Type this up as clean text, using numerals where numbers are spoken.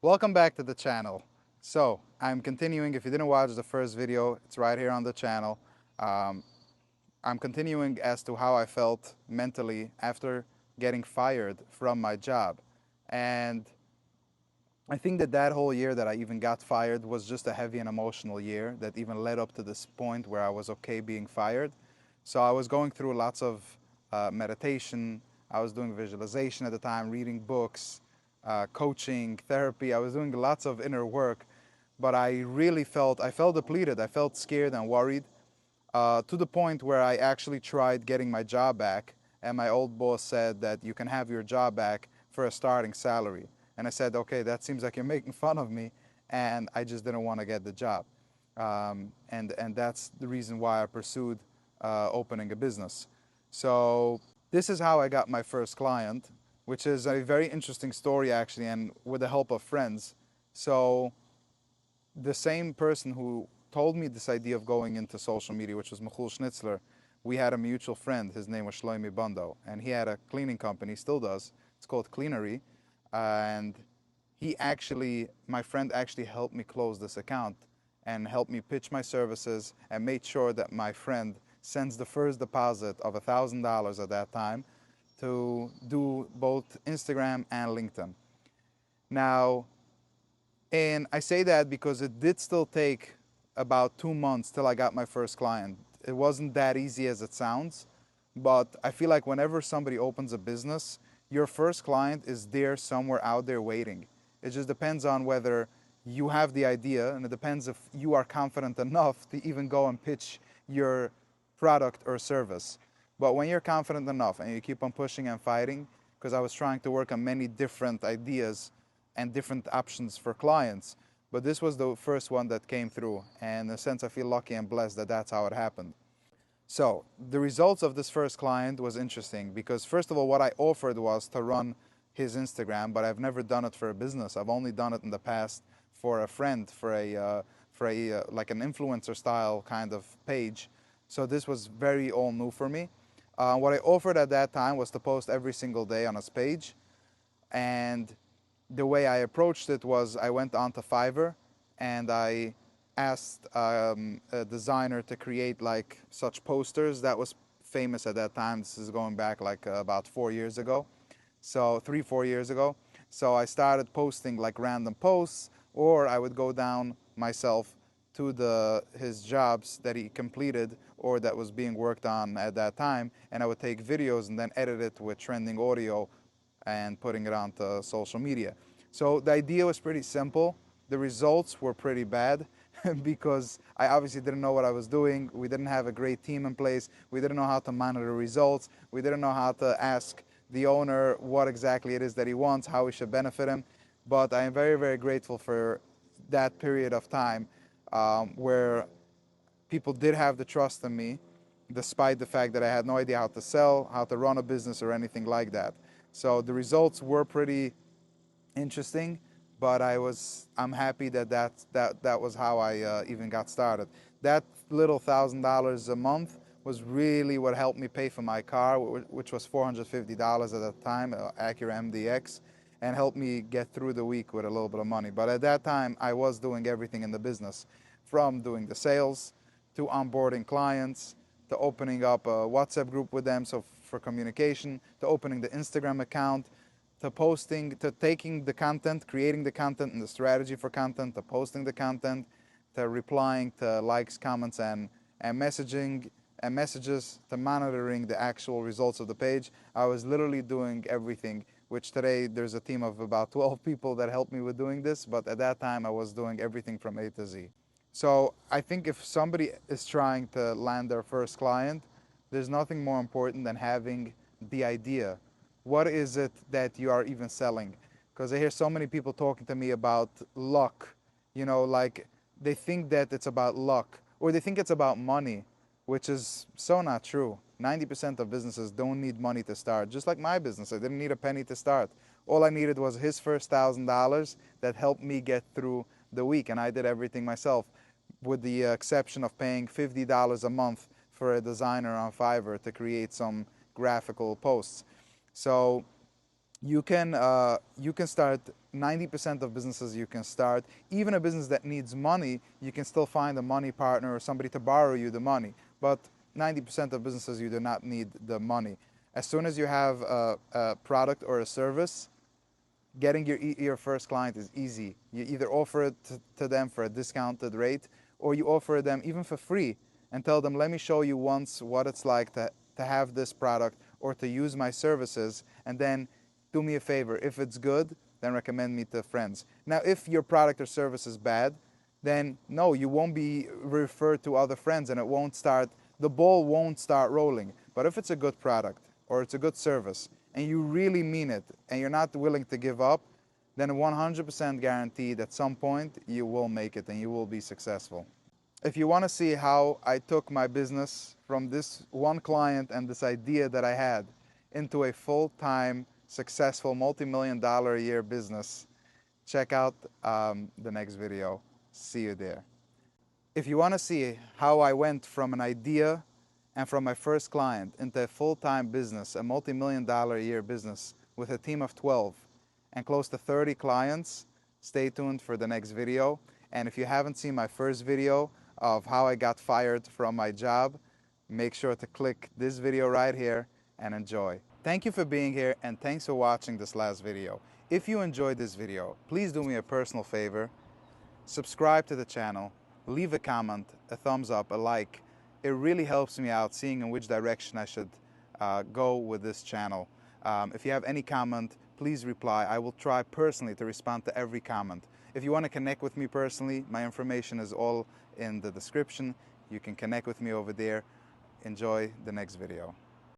Welcome back to the channel. So I'm continuing. If you didn't watch the first video, it's right here on the channel. Um, I'm continuing as to how I felt mentally after getting fired from my job. And I think that that whole year that I even got fired was just a heavy and emotional year that even led up to this point where I was okay being fired. So I was going through lots of meditation. I was doing visualization at the time, reading books, coaching, therapy. I was doing lots of inner work, but I felt depleted. I felt scared and worried to the point where I actually tried getting my job back, and my old boss said that you can have your job back for a starting salary. And I said, okay, that seems like you're making fun of me, and I just didn't want to get the job. And that's the reason why I pursued opening a business. So this is how I got my first client, which is a very interesting story actually, and with the help of friends. So the same person who told me this idea of going into social media, which was Mechul Schnitzler, we had a mutual friend. His name was Shlomi Bando, and he had a cleaning company, still does. It's called Cleanery, and my friend actually helped me close this account and helped me pitch my services and made sure that my friend sends the first deposit of $1,000 at that time to do both Instagram and LinkedIn. Now, and I say that because it did still take about 2 months till I got my first client. It wasn't that easy as it sounds, but I feel like whenever somebody opens a business, your first client is there somewhere out there waiting. It just depends on whether you have the idea, and it depends if you are confident enough to even go and pitch your product or service. But when you're confident enough and you keep on pushing and fighting, because I was trying to work on many different ideas and different options for clients, but this was the first one that came through. And in a sense, I feel lucky and blessed that that's how it happened. So the results of this first client was interesting because first of all, what I offered was to run his Instagram, but I've never done it for a business. I've only done it in the past for a friend, for a like an influencer style kind of page. So this was very all new for me. What I offered at that time was to post every single day on his page, and the way I approached it was I went onto Fiverr and I asked a designer to create like such posters that was famous at that time. This is going back like about 4 years ago. So 3, 4 years ago. So I started posting like random posts, or I would go down myself to his jobs that he completed or that was being worked on at that time, and I would take videos and then edit it with trending audio and putting it onto social media. So the idea was pretty simple. The results were pretty bad because I obviously didn't know what I was doing. We didn't have a great team in place. We didn't know how to monitor results. We didn't know how to ask the owner what exactly it is that he wants, how we should benefit him. But I am very, very grateful for that period of time where people did have the trust in me, despite the fact that I had no idea how to sell, how to run a business, or anything like that. So the results were pretty interesting, but I'm happy that that was how I even got started. That little $1,000 a month was really what helped me pay for my car, which was $450 at the time, Acura MDX, and helped me get through the week with a little bit of money. But at that time, I was doing everything in the business, from doing the sales to onboarding clients to opening up a WhatsApp group with them so for communication, to opening the Instagram account, to posting, to taking the content, creating the content and the strategy for content, to posting the content, to replying to likes, comments, and messaging and messages, to monitoring the actual results of the page. I was literally doing everything, which today there's a team of about 12 people that help me with doing this, but at that time I was doing everything from A to Z. So I think if somebody is trying to land their first client, there's nothing more important than having the idea. What is it that you are even selling? Because I hear so many people talking to me about luck. Like they think that it's about luck or they think it's about money, which is so not true. 90% of businesses don't need money to start. Just like my business, I didn't need a penny to start. All I needed was his first $1,000 that helped me get through the week, and I did everything myself, with the exception of paying $50 a month for a designer on Fiverr to create some graphical posts. So you can start 90% of businesses you can start. Even a business that needs money, you can still find a money partner or somebody to borrow you the money. But 90% of businesses, you do not need the money. As soon as you have a product or a service, getting your first client is easy. You either offer it to them for a discounted rate, or you offer them even for free and tell them, let me show you once what it's like to have this product or to use my services, and then do me a favor. If it's good, then recommend me to friends. Now, if your product or service is bad, then no, you won't be referred to other friends, and the ball won't start rolling. But if it's a good product or it's a good service and you really mean it and you're not willing to give up, then 100% guaranteed at some point you will make it and you will be successful. If you want to see how I took my business from this one client and this idea that I had into a full-time, successful, multi-million-dollar a year business, check out the next video. See you there. If you want to see how I went from an idea and from my first client into a full-time business, a multi-million-dollar a year business with a team of 12 and close to 30 clients, stay tuned for the next video. And if you haven't seen my first video of how I got fired from my job, make sure to click this video right here and enjoy. Thank you for being here, and thanks for watching this last video. If you enjoyed this video, please do me a personal favor. Subscribe to the channel, leave a comment, a thumbs up, a like. It really helps me out seeing in which direction I should go with this channel. If you have any comment, please reply. I will try personally to respond to every comment. If you want to connect with me personally, my information is all in the description. You can connect with me over there. Enjoy the next video.